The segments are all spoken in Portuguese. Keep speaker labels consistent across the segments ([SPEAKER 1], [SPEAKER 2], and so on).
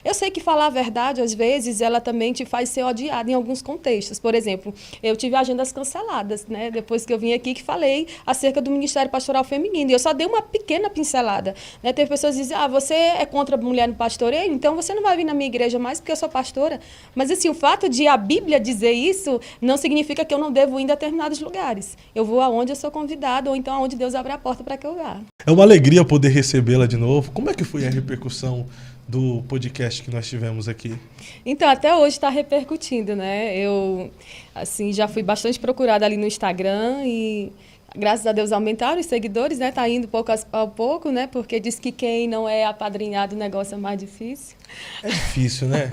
[SPEAKER 1] Eu sei que falar a verdade, às vezes, ela também te faz ser odiada em alguns contextos. Por exemplo, eu tive agendas canceladas, né? Depois que eu vim aqui, que falei acerca do Ministério Pastoral Feminino. E eu só dei uma pequena pincelada, né? Teve pessoas que dizem, você é contra a mulher no pastoreio? Então você não vai vir na minha igreja mais porque eu sou pastora. Mas, assim, o fato de a Bíblia dizer isso não significa que eu não devo ir em determinados lugares. Eu vou aonde eu sou convidada ou então aonde Deus abre a porta para que eu vá.
[SPEAKER 2] É uma alegria poder recebê-la de novo. Como é que foi a repercussão do podcast que nós tivemos aqui?
[SPEAKER 1] Então, até hoje está repercutindo, né? Eu, assim, já fui bastante procurada ali no Instagram e, graças a Deus, aumentaram os seguidores, né? Tá indo pouco a pouco, né? Porque diz que quem não é apadrinhado, o negócio é mais difícil.
[SPEAKER 2] É difícil, né?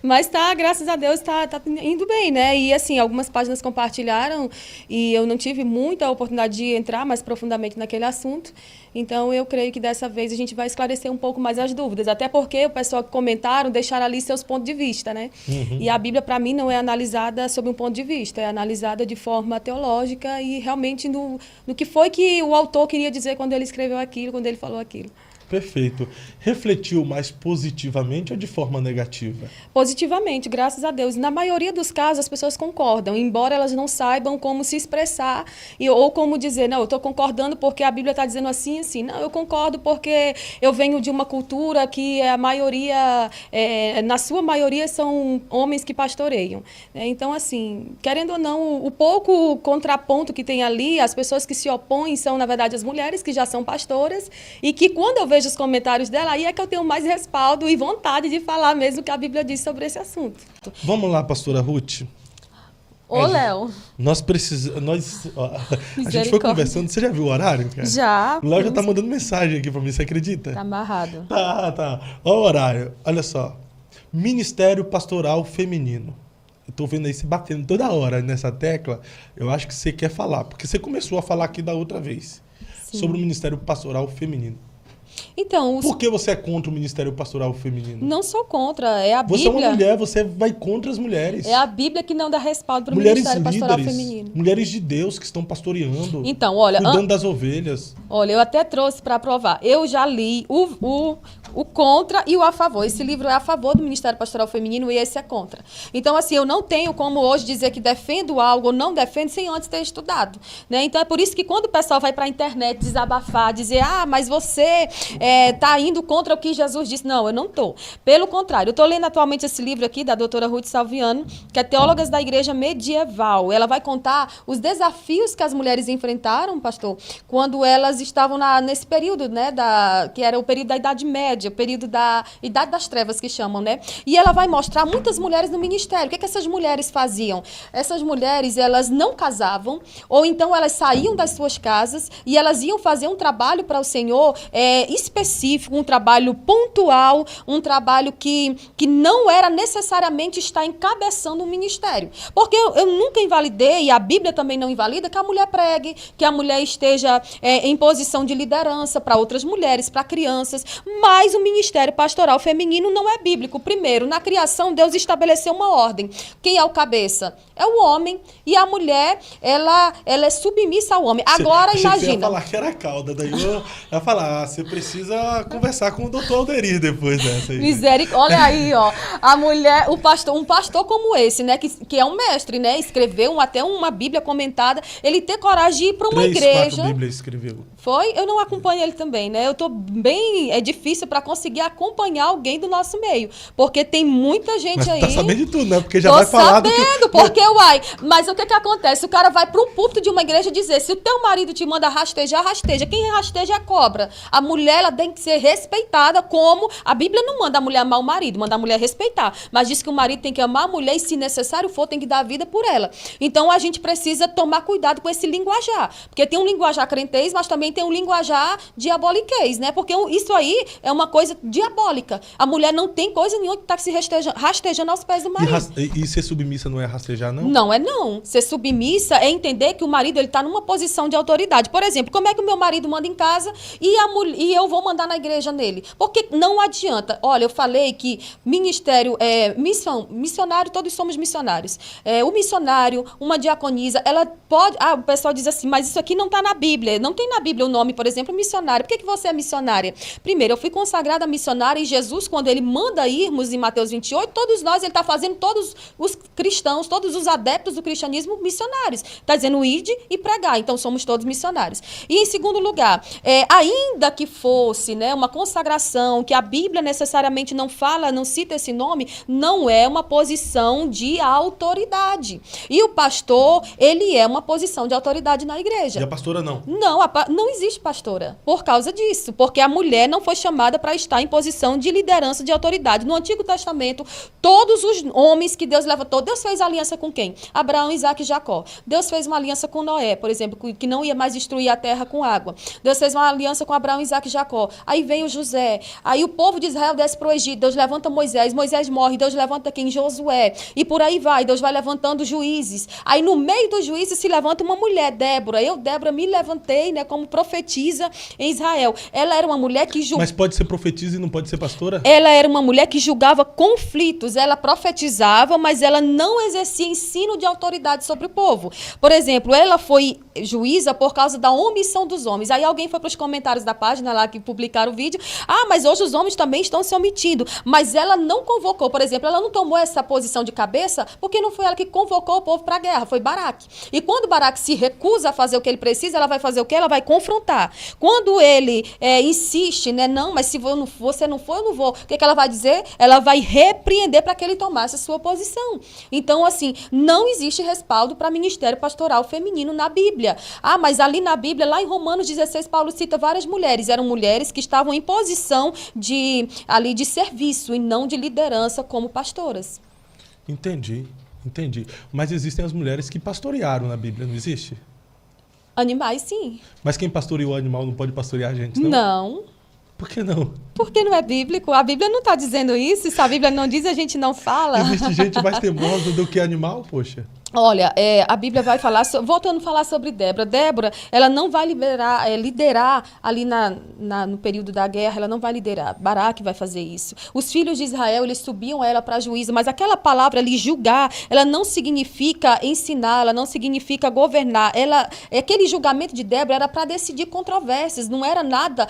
[SPEAKER 1] Mas graças a Deus, tá indo bem, né? E, assim, algumas páginas compartilharam e eu não tive muita oportunidade de entrar mais profundamente naquele assunto. Então, eu creio que dessa vez a gente vai esclarecer um pouco mais as dúvidas. Até porque o pessoal que comentaram deixaram ali seus pontos de vista, né?
[SPEAKER 2] Uhum.
[SPEAKER 1] E a Bíblia, para mim, não é analisada sob um ponto de vista. É analisada de forma teológica e realmente no que foi que o autor queria dizer quando ele escreveu aquilo, quando ele falou aquilo.
[SPEAKER 2] Perfeito. Refletiu mais positivamente ou de forma negativa?
[SPEAKER 1] Positivamente, graças a Deus. Na maioria dos casos, as pessoas concordam, embora elas não saibam como se expressar ou como dizer, não, eu estou concordando porque a Bíblia está dizendo assim, assim. Não, eu concordo porque eu venho de uma cultura que a maioria, na sua maioria, são homens que pastoreiam. Então, assim, querendo ou não, o pouco contraponto que tem ali, as pessoas que se opõem são, na verdade, as mulheres que já são pastoras e que, quando eu vejo os comentários dela, aí é que eu tenho mais respaldo e vontade de falar mesmo o que a Bíblia diz sobre esse assunto.
[SPEAKER 2] Vamos lá, pastora Ruth.
[SPEAKER 1] Ô, Léo.
[SPEAKER 2] Nós precisamos. A gente foi conversando. Você já viu o horário, cara?
[SPEAKER 1] Já.
[SPEAKER 2] O Léo já tá mandando mensagem aqui pra mim, você acredita?
[SPEAKER 1] Tá amarrado.
[SPEAKER 2] Tá. Olha o horário. Olha só. Ministério Pastoral Feminino. Eu tô vendo aí você batendo toda hora nessa tecla. Eu acho que você quer falar, porque você começou a falar aqui da outra vez. Sim. Sobre o Ministério Pastoral Feminino.
[SPEAKER 1] Então,
[SPEAKER 2] por que você é contra o Ministério Pastoral Feminino?
[SPEAKER 1] Não sou contra, é a Bíblia.
[SPEAKER 2] Você é uma mulher, você vai contra as mulheres.
[SPEAKER 1] É a Bíblia que não dá respaldo para o Ministério Pastoral Feminino.
[SPEAKER 2] Mulheres de Deus que estão pastoreando,
[SPEAKER 1] então, olha,
[SPEAKER 2] cuidando das ovelhas.
[SPEAKER 1] Olha, eu até trouxe para provar. Eu já li o contra e o a favor. Esse livro é a favor do Ministério Pastoral Feminino e esse é contra. Então, assim, eu não tenho como hoje dizer que defendo algo ou não defendo sem antes ter estudado, né? Então, é por isso que quando o pessoal vai para a internet desabafar, dizer, mas você está indo contra o que Jesus disse. Não, eu não estou. Pelo contrário, eu estou lendo atualmente esse livro aqui da doutora Ruth Salviano, que é Teólogas da Igreja Medieval. Ela vai contar os desafios que as mulheres enfrentaram, pastor, quando elas estavam nesse período, né, que era o período da Idade Média, o período da Idade das Trevas, que chamam, né? E ela vai mostrar muitas mulheres no ministério. O que essas mulheres faziam? Essas mulheres, elas não casavam, ou então elas saíam das suas casas e elas iam fazer um trabalho para o Senhor específico, um trabalho pontual, um trabalho que não era necessariamente estar encabeçando um ministério. Porque eu nunca invalidei, e a Bíblia também não invalida, que a mulher pregue, que a mulher esteja em posição de liderança para outras mulheres, para crianças, mas o ministério pastoral feminino não é bíblico. Primeiro, na criação, Deus estabeleceu uma ordem. Quem é o cabeça? É o homem, e a mulher, ela é submissa ao homem. Agora, imagina.
[SPEAKER 2] Você ia falar que era a cauda, daí eu ia falar, você precisa conversar com o doutor Alderir depois dessa aí.
[SPEAKER 1] Misericórdia. Olha aí, ó, a mulher, um pastor como esse, né, que é um mestre, né, escreveu até uma Bíblia comentada, ele ter coragem de ir para uma igreja.
[SPEAKER 2] 4 Bíblias escreveu.
[SPEAKER 1] Foi? Eu não acompanho ele também, né? Eu tô bem... É difícil para conseguir acompanhar alguém do nosso meio. Porque tem muita gente.
[SPEAKER 2] Mas
[SPEAKER 1] aí...
[SPEAKER 2] tá sabendo de tudo, né? Porque já vai falar do que...
[SPEAKER 1] Porque, mas o que acontece? O cara vai para um púlpito de uma igreja dizer, se o teu marido te manda rastejar, rasteja. Quem rasteja é cobra. A mulher, ela tem que ser respeitada como... A Bíblia não manda a mulher amar o marido, manda a mulher respeitar. Mas diz que o marido tem que amar a mulher e, se necessário for, tem que dar a vida por ela. Então, a gente precisa tomar cuidado com esse linguajar. Porque tem um linguajar crentez, mas também tem um linguajar diaboliquez, né? Porque isso aí é uma coisa diabólica. A mulher não tem coisa nenhuma que está se rastejando aos pés do marido.
[SPEAKER 2] E ser submissa não é rastejar, não?
[SPEAKER 1] Não é não. Ser submissa é entender que o marido está numa posição de autoridade. Por exemplo, como é que o meu marido manda em casa e eu vou mandar na igreja nele? Porque não adianta. Olha, eu falei que ministério, missionário, todos somos missionários. O missionário, uma diaconisa, ela pode... o pessoal diz assim, mas isso aqui não está na Bíblia. Não tem na Bíblia Bíblia o nome, por exemplo, missionária. Por que você é missionária? Primeiro, eu fui consagrada missionária e Jesus, quando ele manda irmos em Mateus 28, todos nós, ele está fazendo todos os cristãos, todos os adeptos do cristianismo missionários. Está dizendo ide e pregar, então somos todos missionários. E em segundo lugar, ainda que fosse, né, uma consagração, que a Bíblia necessariamente não fala, não cita esse nome, não é uma posição de autoridade. E o pastor, ele é uma posição de autoridade na igreja.
[SPEAKER 2] E a pastora não?
[SPEAKER 1] Não, não existe pastora por causa disso, porque a mulher não foi chamada para estar em posição de liderança, de autoridade. No Antigo Testamento, todos os homens que Deus levantou, Deus fez aliança com quem? Abraão, Isaac e Jacó. Deus fez uma aliança com Noé, por exemplo, que não ia mais destruir a terra com água. Deus fez uma aliança com Abraão, Isaac e Jacó. Aí vem o José. Aí o povo de Israel desce para o Egito. Deus levanta Moisés. Moisés morre. Deus levanta quem? Josué. E por aí vai. Deus vai levantando juízes. Aí no meio dos juízes se levanta uma mulher, Débora. Eu, Débora, me levantei, né, como profetisa em Israel. Ela era uma mulher que
[SPEAKER 2] Mas pode ser profetisa e não pode ser pastora?
[SPEAKER 1] Ela era uma mulher que julgava conflitos. Ela profetizava, mas ela não exercia ensino de autoridade sobre o povo. Por exemplo, ela foi juíza por causa da omissão dos homens. Aí alguém foi para os comentários da página lá que publicaram o vídeo. Ah, mas hoje os homens também estão se omitindo. Mas ela não convocou, por exemplo, ela não tomou essa posição de cabeça porque não foi ela que convocou o povo para a guerra, foi Baraque. E quando Baraque se recusa a fazer o que ele precisa, ela vai fazer o quê? Ela vai confrontar. Quando ele insiste, né, não, mas se você não for, eu não vou. O que ela vai dizer? Ela vai repreender para que ele tomasse a sua posição. Então, assim, não existe respaldo para ministério pastoral feminino na Bíblia. Ah, mas ali na Bíblia, lá em Romanos 16, Paulo cita várias mulheres. Eram mulheres que estavam em posição de serviço e não de liderança como pastoras.
[SPEAKER 2] Entendi. Mas existem as mulheres que pastorearam na Bíblia, não existe?
[SPEAKER 1] Animais, sim.
[SPEAKER 2] Mas quem pastoreou o animal não pode pastorear a gente, não?
[SPEAKER 1] Não.
[SPEAKER 2] Por que não?
[SPEAKER 1] Porque não é bíblico. A Bíblia não está dizendo isso. Se a Bíblia não diz, a gente não fala.
[SPEAKER 2] Existe gente mais teimosa do que animal, poxa.
[SPEAKER 1] Olha, a Bíblia vai falar, voltando a falar sobre Débora. Débora, ela não vai liderar ali no período da guerra, ela não vai liderar. Baraque vai fazer isso. Os filhos de Israel, eles subiam ela para juízo, mas aquela palavra ali, julgar, ela não significa ensinar, ela não significa governar. Aquele julgamento de Débora era para decidir controvérsias, não era nada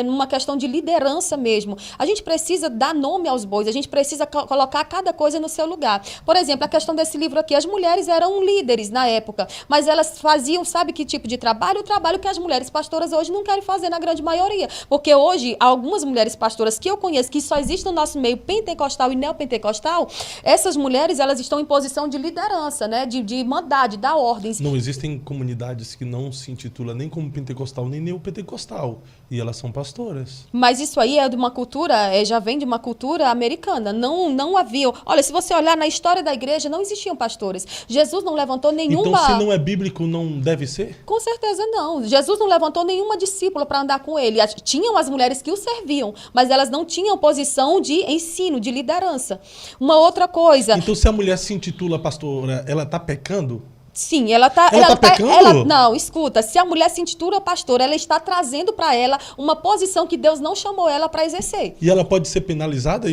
[SPEAKER 1] numa questão de liderança mesmo. A gente precisa dar nome aos bois, a gente precisa colocar cada coisa no seu lugar. Por exemplo, a questão desse livro aqui, as mulheres eram líderes na época, mas elas faziam, sabe que tipo de trabalho? O trabalho que as mulheres pastoras hoje não querem fazer na grande maioria, porque hoje algumas mulheres pastoras que eu conheço, que só existem no nosso meio pentecostal e neopentecostal, essas mulheres, elas estão em posição de liderança, né? De mandar, de dar ordens.
[SPEAKER 2] Não existem comunidades que não se intitulam nem como pentecostal, nem neopentecostal, e elas são pastoras.
[SPEAKER 1] Mas isso aí é de uma cultura, já vem de uma cultura americana, não havia. Olha, se você olhar na história da igreja, não existiam pastores. Jesus não levantou nenhuma...
[SPEAKER 2] Então, se não é bíblico, não deve ser?
[SPEAKER 1] Com certeza não. Jesus não levantou nenhuma discípula para andar com ele. Tinham as mulheres que o serviam, mas elas não tinham posição de ensino, de liderança. Uma outra coisa...
[SPEAKER 2] Então, se a mulher se intitula pastora, ela está pecando?
[SPEAKER 1] Sim, ela tá
[SPEAKER 2] pecando?
[SPEAKER 1] Não, escuta, se a mulher se intitula pastora, ela está trazendo para ela uma posição que Deus não chamou ela para exercer.
[SPEAKER 2] E ela pode ser penalizada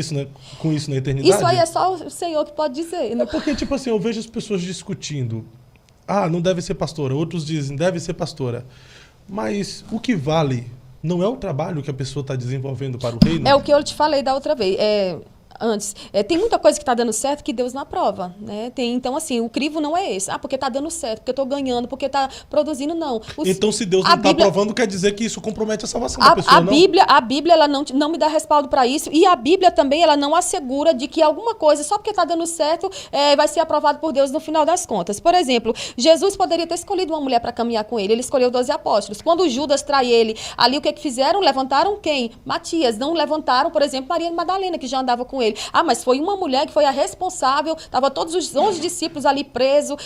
[SPEAKER 2] com isso na eternidade?
[SPEAKER 1] Isso aí é só o Senhor que pode dizer.
[SPEAKER 2] É porque, tipo assim, eu vejo as pessoas discutindo. Ah, não deve ser pastora. Outros dizem, deve ser pastora. Mas o que vale não é o trabalho que a pessoa está desenvolvendo para o reino?
[SPEAKER 1] É o que eu te falei da outra vez. Antes. Tem muita coisa que está dando certo que Deus não aprova, né? Então, assim, o crivo não é esse. Ah, porque está dando certo, porque eu estou ganhando, porque está produzindo, não.
[SPEAKER 2] Então, se Deus não está aprovando, quer dizer que isso compromete a salvação da pessoa, não?
[SPEAKER 1] A Bíblia, ela não me dá respaldo para isso. E a Bíblia também, ela não assegura de que alguma coisa, só porque está dando certo, vai ser aprovado por Deus no final das contas. Por exemplo, Jesus poderia ter escolhido uma mulher para caminhar com ele. Ele escolheu 12 apóstolos. Quando Judas trai ele, ali o que fizeram? Levantaram quem? Matias. Não levantaram, por exemplo, Maria Madalena, que já andava com ele. Ah, mas foi uma mulher que foi a responsável, estava todos os 11 discípulos ali presos,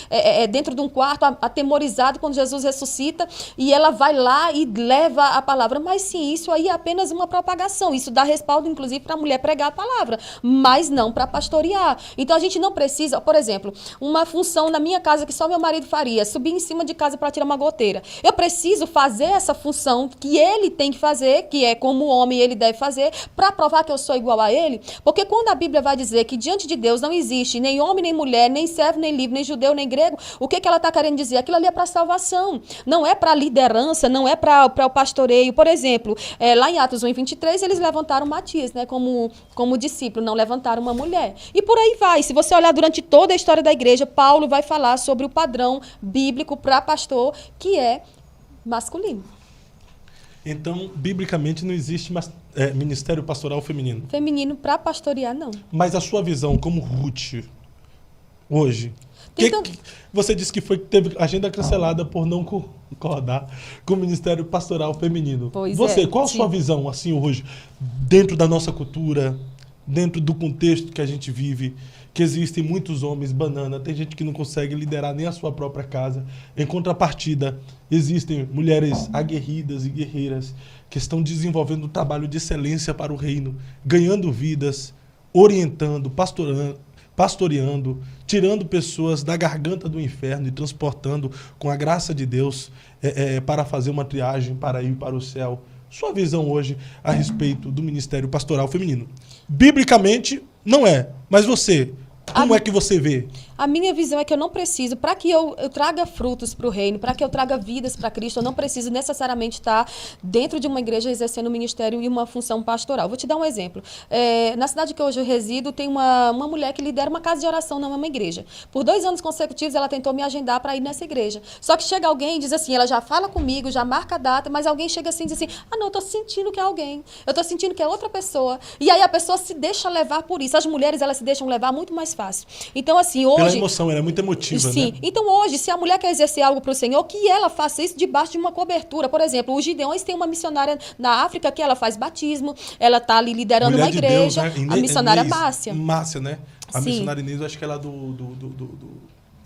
[SPEAKER 1] dentro de um quarto, atemorizados quando Jesus ressuscita, e ela vai lá e leva a palavra. Mas sim, isso aí é apenas uma propagação, isso dá respaldo, inclusive, para a mulher pregar a palavra, mas não para pastorear. Então, a gente não precisa, por exemplo, uma função na minha casa que só meu marido faria, subir em cima de casa para tirar uma goteira. Eu preciso fazer essa função que ele tem que fazer, que é como homem ele deve fazer, para provar que eu sou igual a ele, porque quando a Bíblia vai dizer que diante de Deus não existe nem homem, nem mulher, nem servo, nem livre, nem judeu, nem grego, o que ela está querendo dizer? Aquilo ali é para salvação, não é para liderança, não é para o pastoreio. Por exemplo, lá em Atos 1:23, eles levantaram Matias, né, como discípulo, não levantaram uma mulher. E por aí vai. Se você olhar durante toda a história da igreja, Paulo vai falar sobre o padrão bíblico para pastor, que é masculino.
[SPEAKER 2] Então, biblicamente, não existe ministério pastoral feminino.
[SPEAKER 1] Feminino para pastorear, não.
[SPEAKER 2] Mas a sua visão como Ruth, hoje,
[SPEAKER 1] Então,
[SPEAKER 2] você disse que teve agenda cancelada por não concordar com o ministério pastoral feminino.
[SPEAKER 1] Pois
[SPEAKER 2] Qual a sua visão, assim, hoje, dentro da nossa cultura, dentro do contexto que a gente vive, que existem muitos homens banana, tem gente que não consegue liderar nem a sua própria casa. Em contrapartida, existem mulheres aguerridas e guerreiras que estão desenvolvendo um trabalho de excelência para o reino, ganhando vidas, orientando, pastoreando, tirando pessoas da garganta do inferno e transportando com a graça de Deus para fazer uma triagem, para ir para o céu. Sua visão hoje a respeito do ministério pastoral feminino. Biblicamente, não é. Mas você, como é que você vê?
[SPEAKER 1] A minha visão é que eu não preciso, para que eu traga frutos para o reino, para que eu traga vidas para Cristo, eu não preciso necessariamente estar dentro de uma igreja exercendo um ministério e uma função pastoral. Vou te dar um exemplo. Na cidade que hoje eu resido, tem uma mulher que lidera uma casa de oração, não é uma igreja. Por 2 anos consecutivos, ela tentou me agendar para ir nessa igreja. Só que chega alguém e diz assim, ela já fala comigo, já marca a data, mas alguém chega assim e diz assim, não, eu tô sentindo que é alguém, eu tô sentindo que é outra pessoa. E aí a pessoa se deixa levar por isso. As mulheres, elas se deixam levar muito mais fácil. Então, assim, hoje...
[SPEAKER 2] Pela emoção, ela é muito emotiva,
[SPEAKER 1] sim.
[SPEAKER 2] né?
[SPEAKER 1] Então, hoje, se a mulher quer exercer algo para o Senhor, que ela faça isso debaixo de uma cobertura. Por exemplo, os Gideões têm uma missionária na África que ela faz batismo, ela está ali liderando
[SPEAKER 2] Mulher
[SPEAKER 1] uma
[SPEAKER 2] de
[SPEAKER 1] igreja,
[SPEAKER 2] Deus, né?
[SPEAKER 1] a missionária
[SPEAKER 2] Inês,
[SPEAKER 1] Márcia.
[SPEAKER 2] Márcia, né? A
[SPEAKER 1] Sim.
[SPEAKER 2] missionária Inês, eu acho que ela é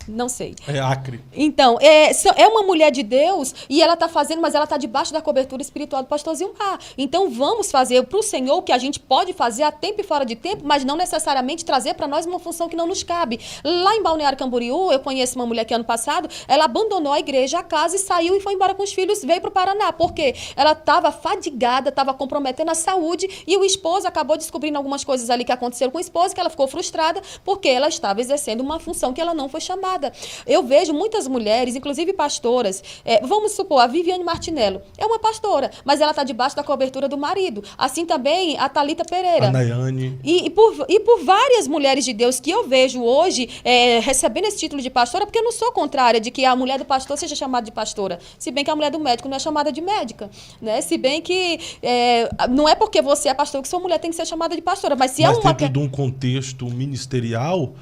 [SPEAKER 1] Não sei.
[SPEAKER 2] Acre.
[SPEAKER 1] Então, é uma mulher de Deus e ela está fazendo, mas ela está debaixo da cobertura espiritual do pastor Zilmar. Então, vamos fazer para o Senhor o que a gente pode fazer a tempo e fora de tempo, mas não necessariamente trazer para nós uma função que não nos cabe. Lá em Balneário Camboriú, eu conheço uma mulher que ano passado, ela abandonou a igreja, a casa e saiu e foi embora com os filhos, veio para o Paraná. Por quê? Ela estava fadigada, estava comprometendo a saúde e o esposo acabou descobrindo algumas coisas ali que aconteceram com o esposo, que ela ficou frustrada porque ela estava exercendo uma função que ela não foi chamada. Eu vejo muitas mulheres, inclusive pastoras, vamos supor, a Viviane Martinello é uma pastora, mas ela está debaixo da cobertura do marido. Assim também a Thalita Pereira.
[SPEAKER 2] A Nayane.
[SPEAKER 1] E por várias mulheres de Deus que eu vejo hoje recebendo esse título de pastora, porque eu não sou contrária de que a mulher do pastor seja chamada de pastora, se bem que a mulher do médico não é chamada de médica, né? Se bem que não é porque você é pastor que sua mulher tem que ser chamada de pastora, mas se
[SPEAKER 2] Mas dentro de um contexto ministerial,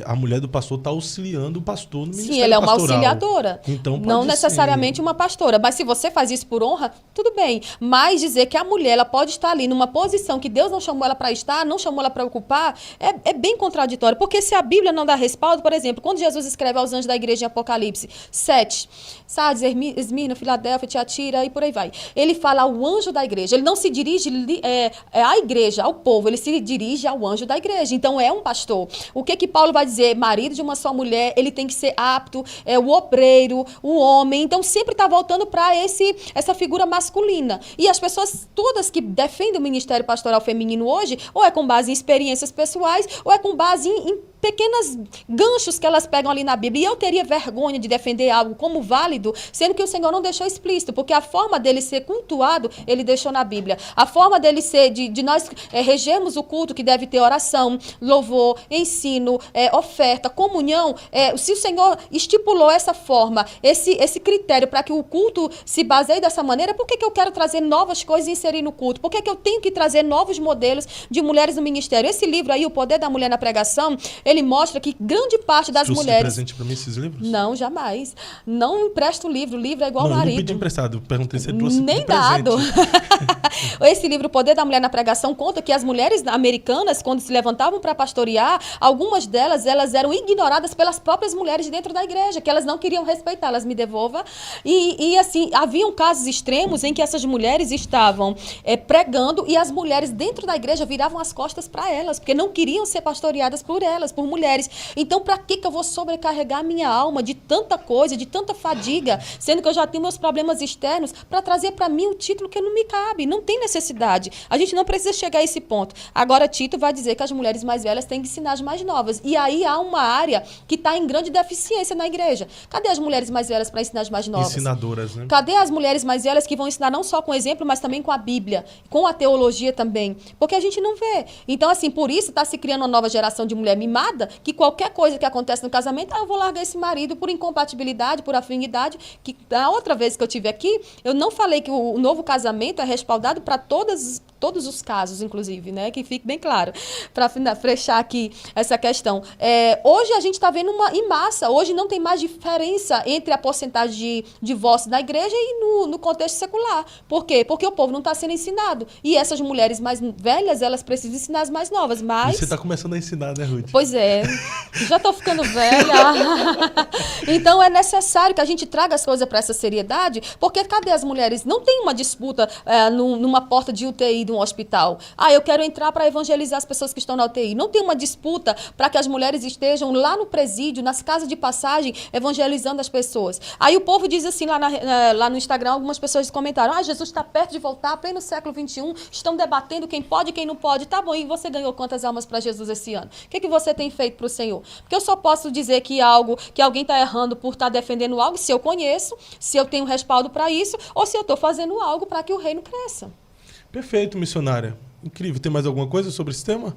[SPEAKER 2] a mulher do pastor está auxiliando o pastor no ministério pastoral.
[SPEAKER 1] Sim, ela é uma auxiliadora.
[SPEAKER 2] Então,
[SPEAKER 1] não necessariamente uma pastora. Mas se você faz isso por honra, tudo bem. Mas dizer que a mulher ela pode estar ali numa posição que Deus não chamou ela para estar, não chamou ela para ocupar, é bem contraditório. Porque se a Bíblia não dá respaldo, por exemplo, quando Jesus escreve aos anjos da igreja em Apocalipse 7, Sardes, Esmirna, Filadélfia, Tiatira e por aí vai. Ele fala ao anjo da igreja. Ele não se dirige à igreja, ao povo. Ele se dirige ao anjo da igreja. Então é um pastor. O que Paulo vai dizer? Marido de uma só mulher, ele tem que ser apto, o obreiro, o homem. Então sempre está voltando para essa figura masculina. E as pessoas todas que defendem o ministério pastoral feminino hoje, ou é com base em experiências pessoais, ou é com base em pequenos ganchos que elas pegam ali na Bíblia. E eu teria vergonha de defender algo como válido, sendo que o Senhor não deixou explícito, porque a forma dele ser cultuado, ele deixou na Bíblia. A forma dele ser, de nós regermos o culto, que deve ter oração, louvor, ensino, oferta, comunhão, se o Senhor estipulou essa forma, esse critério para que o culto se baseie dessa maneira, por que eu quero trazer novas coisas e inserir no culto? Por que eu tenho que trazer novos modelos de mulheres no ministério? Esse livro aí, O Poder da Mulher na Pregação, ele mostra que grande parte das mulheres...
[SPEAKER 2] Você presente para mim esses livros?
[SPEAKER 1] Não, jamais. Não empresto o livro é igual ao marido.
[SPEAKER 2] Eu não pedi emprestado, perguntei se você trouxe
[SPEAKER 1] nem
[SPEAKER 2] de presente.
[SPEAKER 1] dado. Esse livro, O Poder da Mulher na Pregação, conta que as mulheres americanas, quando se levantavam para pastorear, algumas delas, elas eram ignoradas pelas próprias mulheres dentro da igreja, que elas não queriam respeitar, elas me devolvam. E assim, haviam casos extremos em que essas mulheres estavam pregando e as mulheres dentro da igreja viravam as costas para elas, porque não queriam ser pastoreadas por elas, por mulheres. Então, para que eu vou sobrecarregar minha alma de tanta coisa, de tanta fadiga, sendo que eu já tenho meus problemas externos, para trazer para mim um título que não me cabe? Não tem necessidade. A gente não precisa chegar a esse ponto. Agora, Tito vai dizer que as mulheres mais velhas têm que ensinar as mais novas. E aí há uma área que está em grande deficiência na igreja. Cadê as mulheres mais velhas para ensinar as mais novas?
[SPEAKER 2] Ensinadoras, né?
[SPEAKER 1] Cadê as mulheres mais velhas que vão ensinar não só com exemplo, mas também com a Bíblia, com a teologia também? Porque a gente não vê. Então, assim, por isso está se criando uma nova geração de mulher mimada, que qualquer coisa que acontece no casamento, eu vou largar esse marido por incompatibilidade, por afinidade. Que a outra vez que eu tive aqui, eu não falei que o novo casamento é respaldado para todos os casos, inclusive, né? Que fique bem claro, para fechar aqui essa questão. Hoje a gente está vendo em massa, hoje não tem mais diferença entre a porcentagem de divórcio na igreja e no contexto secular. Por quê? Porque o povo não está sendo ensinado. E essas mulheres mais velhas, elas precisam ensinar as mais novas, mas...
[SPEAKER 2] E você está começando a ensinar, né, Ruth?
[SPEAKER 1] Pois é, já estou ficando velha. Então é necessário que a gente traga as coisas para essa seriedade, porque cadê as mulheres? Não tem uma disputa numa porta de UTI de um hospital. Eu quero entrar para evangelizar as pessoas que estão na UTI. Não tem uma disputa para que as mulheres estejam lá no presídio, nas casas de passagem, evangelizando as pessoas. Aí o povo diz assim, lá no Instagram, algumas pessoas comentaram, Jesus está perto de voltar, pleno século XXI, estão debatendo quem pode e quem não pode. Tá bom, e você ganhou quantas almas para Jesus esse ano? O que você tem feito para o Senhor? Porque eu só posso dizer que alguém está errando por estar defendendo algo se eu conheço, se eu tenho respaldo para isso, ou se eu estou fazendo algo para que o reino cresça.
[SPEAKER 2] Perfeito, missionária. Incrível. Tem mais alguma coisa sobre esse tema?